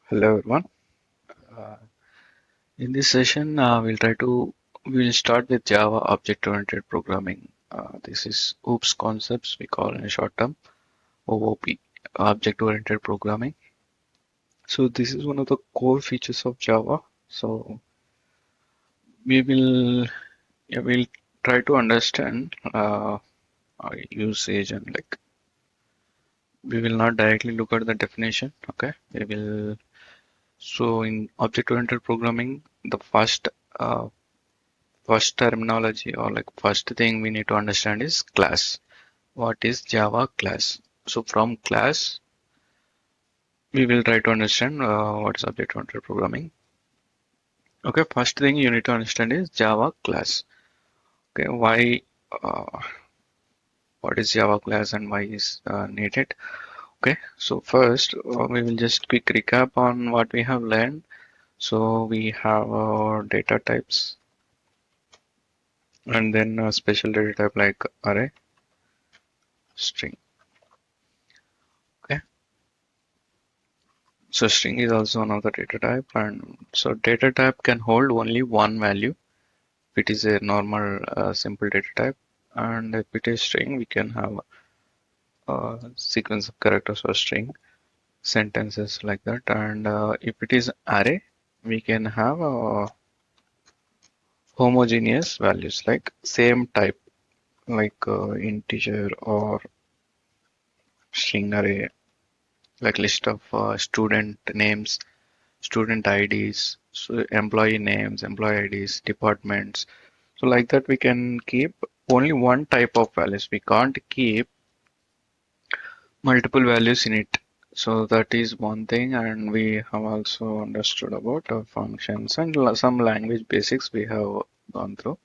Hello everyone. Uh, in this session, we'll start with Java Object-Oriented Programming. This is OOPS concepts we call in short term OOP, Object-Oriented Programming. So this is one of the core features of Java. So we will we'll try to understand our usage and like we will not directly look at the definition. Okay, we will. So in object-oriented programming, the first terminology or like first thing we need to understand is class. What is Java class? So from class, we will try to understand what is object-oriented programming. Okay, first thing you need to understand is Java class. Okay, why, uh, what is Java class and why is needed? Okay, so first we will just quick recap on what we have learned. So we have data types and then a special data type like array, string. Okay. So string is also another data type, and so data type can hold only one value. If it is a normal simple data type, and if it is string, we can have a sequence of characters or string sentences like that. And if it is array, we can have homogeneous values like same type, like integer or string array, like list of student names, student IDs, so employee names, employee IDs, departments. So like that we can keep only one type of values. We can't keep multiple values in it. So that is one thing, and we have also understood about functions and some language basics we have gone through.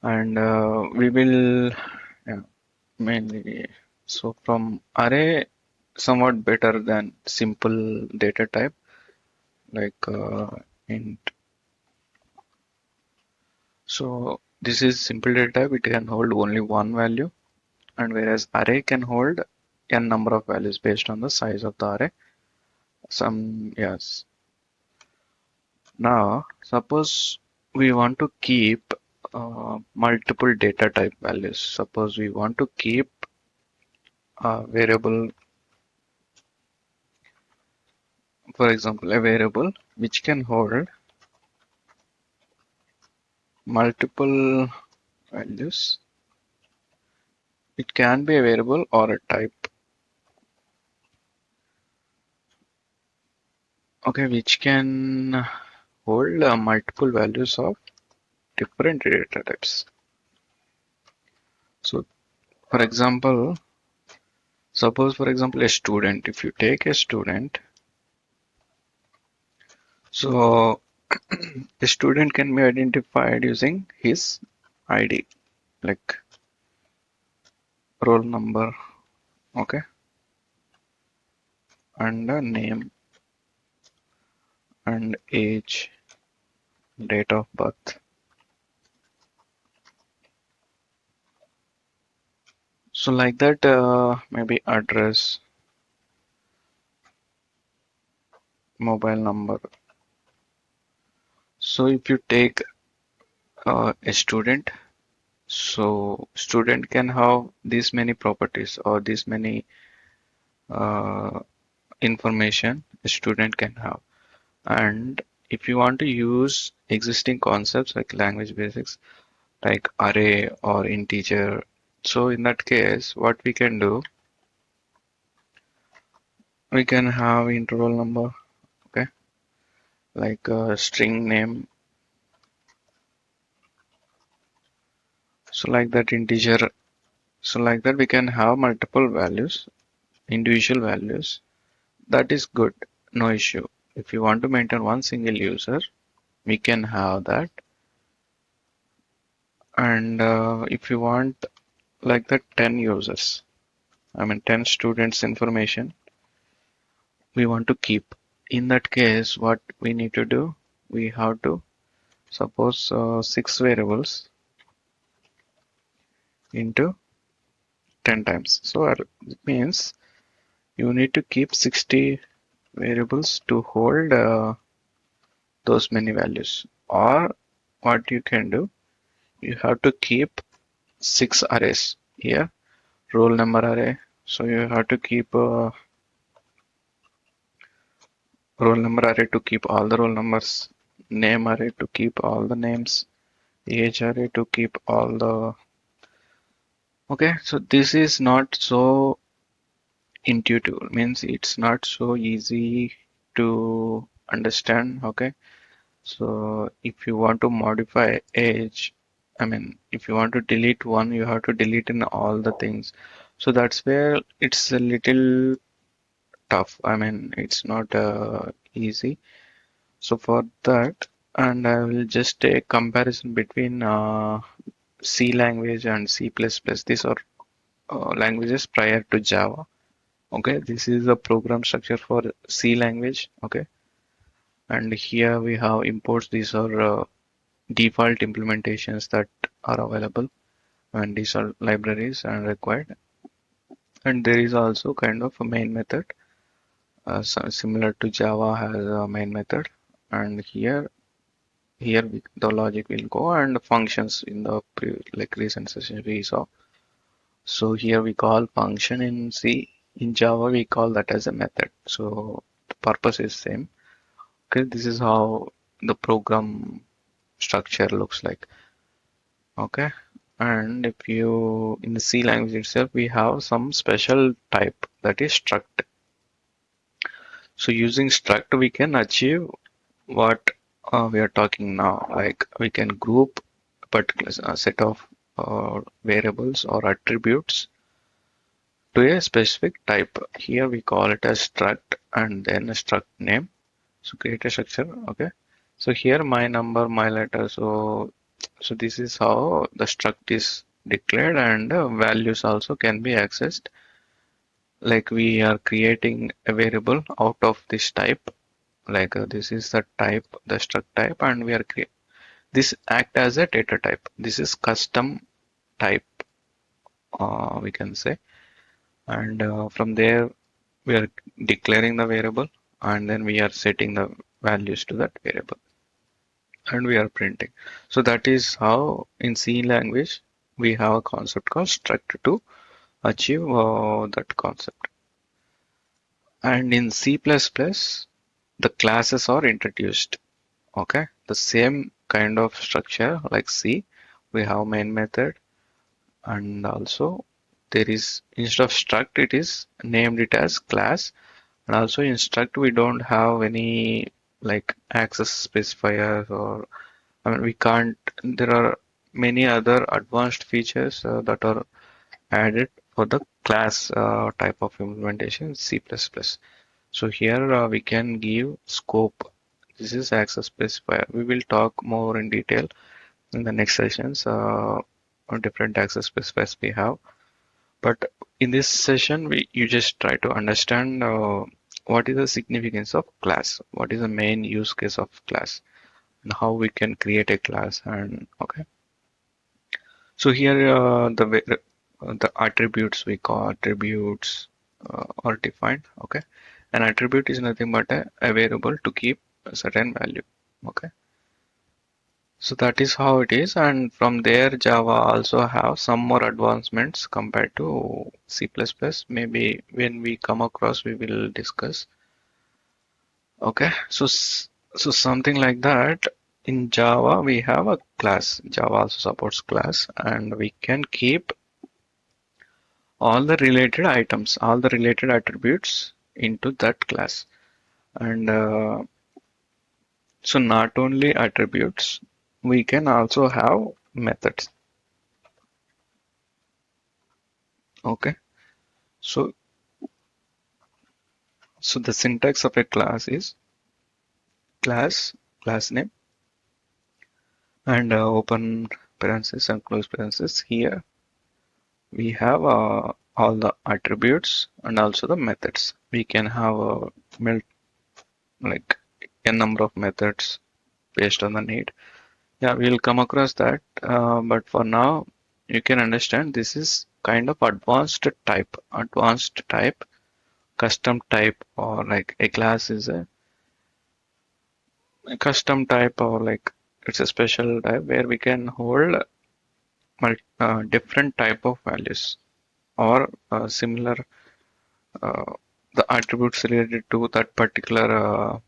And we will yeah, mainly so from array somewhat better than simple data type like int. So this is simple data type, it can hold only one value, and whereas array can hold n number of values based on the size of the array. Some, yes. Now, suppose we want to keep multiple data type values. Suppose we want to keep a variable, for example, a variable which can hold multiple values. It can be a variable or a type. Okay, which can hold multiple values of different data types. So, for example, suppose for example a student, if you take a student, so a student can be identified using his ID, like roll number, okay, and a name and age, date of birth. So like that, maybe address, mobile number. So if you take a student, so student can have these many properties or these many uh, information a student can have. And if you want to use existing concepts like language basics, like array or integer, so in that case, what we can do, we can have interval number, okay, like string name. So like that integer, so like that we can have multiple values, individual values. That is good, no issue. If you want to maintain one single user, we can have that. And if you want like that 10 users, I mean 10 students information we want to keep. In that case, what we need to do, we have to suppose 6 variables into 10 times. So it means you need to keep 60 variables to hold those many values. Or what you can do, you have to keep 6 arrays here, roll number array. So you have to keep a roll number array to keep all the roll numbers, name array to keep all the names, age array to keep all the. Okay, so this is not so intuitive, means it's not so easy to understand. Okay, so if you want to modify age, I mean, if you want to delete one, you have to delete in all the things. So that's where it's a little tough. I mean, it's not easy. So for that, and I will just take comparison between C language and C++. These are languages prior to Java. Okay, this is the program structure for C language. Okay, and here we have imports. These are default implementations that are available, and these are libraries and required. And there is also kind of a main method, similar to Java has a main method. And the logic will go and functions in the like recent session we saw. So here we call function in C. In Java we call that as a method. So the purpose is same. Okay, this is how the program structure looks like. Okay, and if you in the C language itself we have some special type, that is struct. So using struct we can achieve what we are talking now. Like we can group a particular set of variables or attributes to a specific type. Here we call it as struct and then a struct name. So create a structure. Okay. So here my number, my letter. So this is how the struct is declared, and values also can be accessed. Like we are creating a variable out of this type. Like this is the type, the struct type, and we are creating this act as a data type. This is custom type, we can say. And from there, we are declaring the variable, and then we are setting the values to that variable, and we are printing. So that is how in C language we have a concept called struct to achieve that concept. And in C++, the classes are introduced. Okay, the same kind of structure like C, we have main method, and also there is, instead of struct, it is named it as class. And also in struct we don't have any like access specifiers, or I mean we can't, there are many other advanced features that are added for the class type of implementation C++. So here we can give scope. This is access specifier. We will talk more in detail in the next sessions on different access specifiers we have. But in this session, you just try to understand what is the significance of class, what is the main use case of class, and how we can create a class. And okay, so here the attributes, we call attributes are defined. Okay, an attribute is nothing but a variable to keep a certain value. Okay. So that is how it is, and from there Java also have some more advancements compared to C++. Maybe when we come across we will discuss. Okay, so something like that. In Java we have a class. Java also supports class, and we can keep all the related items, all the related attributes into that class. And so not only attributes, we can also have methods. Okay. So, so the syntax of a class is class name, and open parentheses and close parentheses. Here we have all the attributes and also the methods. We can have like a number of methods based on the need. Yeah, we'll come across that. But for now, you can understand this is kind of advanced type. Advanced type custom type, or like a class is a custom type, or like it's a special type where we can hold different type of values, or similar uh, the attributes related to that particular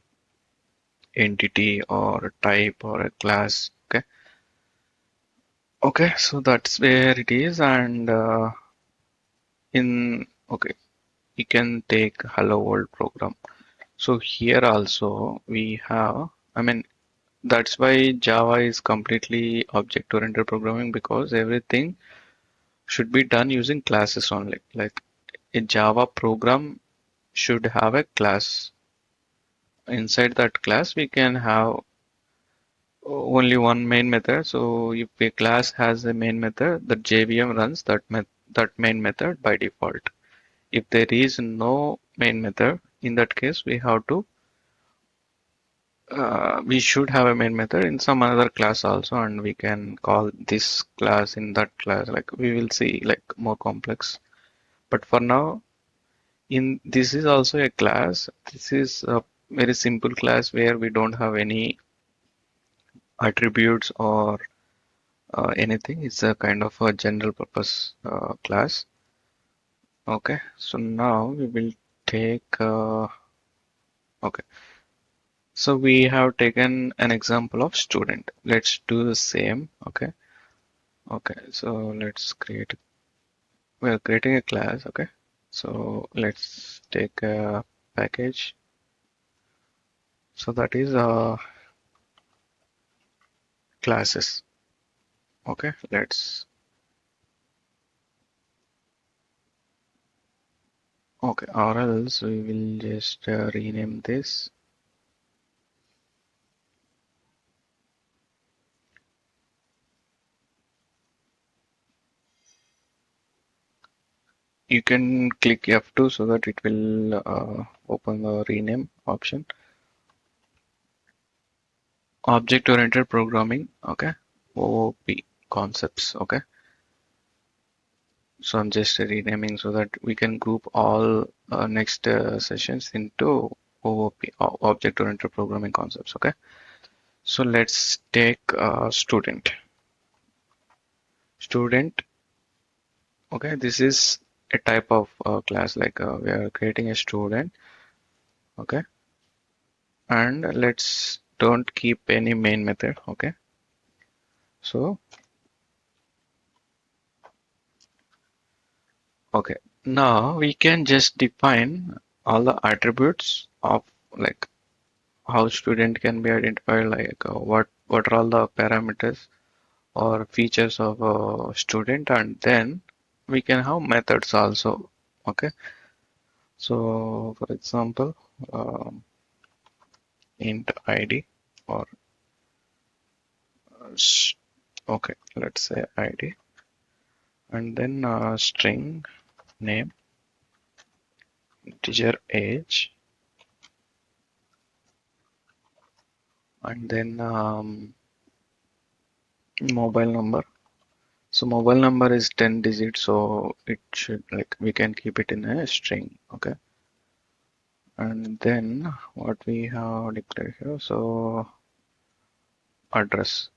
entity or type or a class. Okay, so that's where it is. And in okay, you can take hello world program. So here also we have, I mean, that's why Java is completely object oriented programming, because everything should be done using classes only. Like a Java program should have a class. Inside that class, we can have only one main method. So if a class has a main method, the JVM runs that main method by default. If there is no main method, in that case, we should have a main method in some other class also, and we can call this class in that class. Like we will see like more complex. But for now, in this is also a class. This is a very simple class where we don't have any attributes or anything. It's a kind of a general purpose class. Okay, so now we will take. Okay, so we have taken an example of student. Let's do the same. Okay, okay. So let's create. We are creating a class. Okay, so let's take a package. So that is classes. Okay, let's. Okay, or else we will just rename this. You can click F2 so that it will open the rename option. Object oriented programming. Okay, OOP concepts. Okay, so I'm just renaming so that we can group all next sessions into OOP, object oriented programming concepts. Okay, so let's take student. Student. Okay, this is a type of class, like we are creating a student. Okay, and let's don't keep any main method. Okay, so okay, now we can just define all the attributes of, like, how student can be identified, like what are all the parameters or features of a student, and then we can have methods also. Okay, so for example, um, int id, or okay, let's say id, and then string name, integer age, and then mobile number. So mobile number is 10 digits, so it should, like, we can keep it in a string. Okay, and then what we have declared here, so address.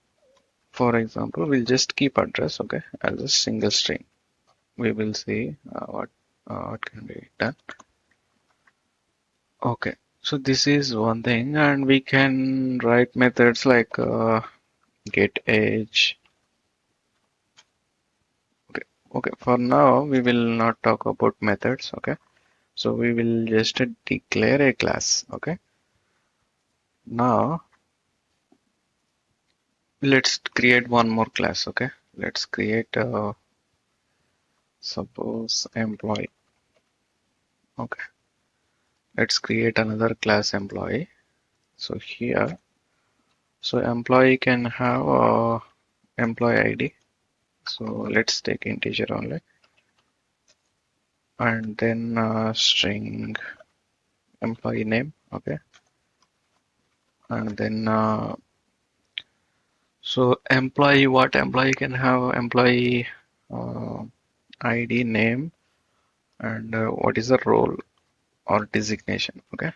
For example, we'll just keep address, okay, as a single string. We will see what can be done. Okay, so this is one thing, and we can write methods like get age. Okay, okay. For now, we will not talk about methods. Okay, so we will just declare a class. Okay, now let's create one more class. Okay, let's create suppose employee. Okay, let's create another class employee. So here, so employee can have employee ID. So let's take integer only, and then string employee name. Okay, and then so employee, what employee can have employee uh, ID, name, and what is the role. or designation. Okay.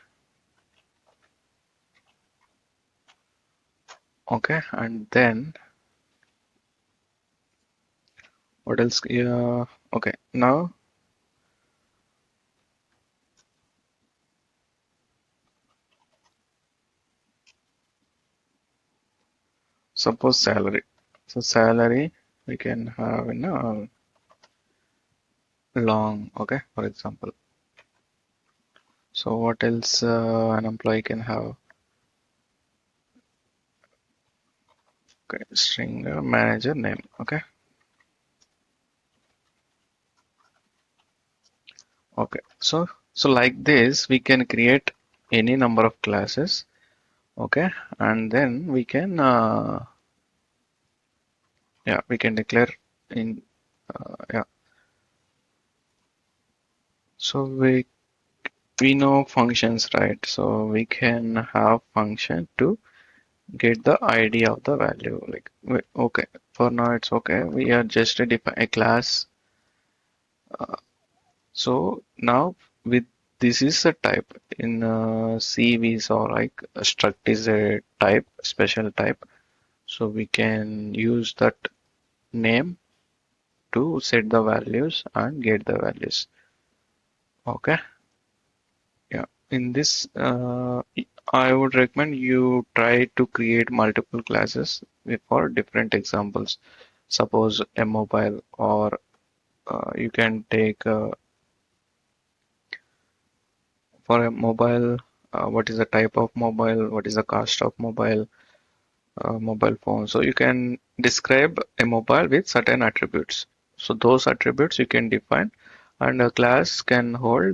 Okay, and then what else? Yeah. Okay, now suppose salary. So salary we can have in a long. Okay, for example. So what else an employee can have? Okay, string manager name. Okay. Okay. So like this we can create any number of classes. Okay, and then we can yeah, we can declare in yeah. So we know functions, right? So we can have function to get the ID of the value. Like okay, for now it's okay. We are just a define a class. So now with this is a type in C we saw like a struct is a type, special type. So we can use that name to set the values and get the values. Okay. Yeah. In this, I would recommend you try to create multiple classes for different examples. Suppose a mobile, or you can take for a mobile, what is the type of mobile, what is the cost of mobile phone. So you can describe a mobile with certain attributes. So those attributes you can define, and a class can hold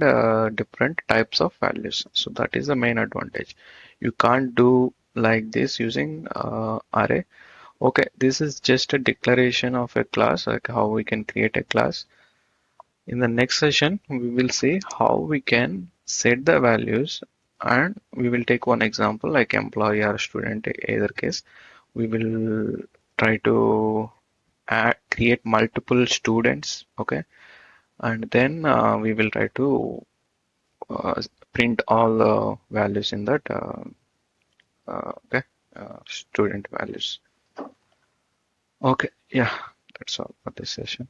different types of values. So that is the main advantage. You can't do like this using array. Okay, this is just a declaration of a class, like how we can create a class. In the next session, we will see how we can set the values, and we will take one example like employee or student, either case. We will try to create multiple students, okay, and then we will try to uh, print all the values in that okay, student values. Okay, yeah, that's all for this session.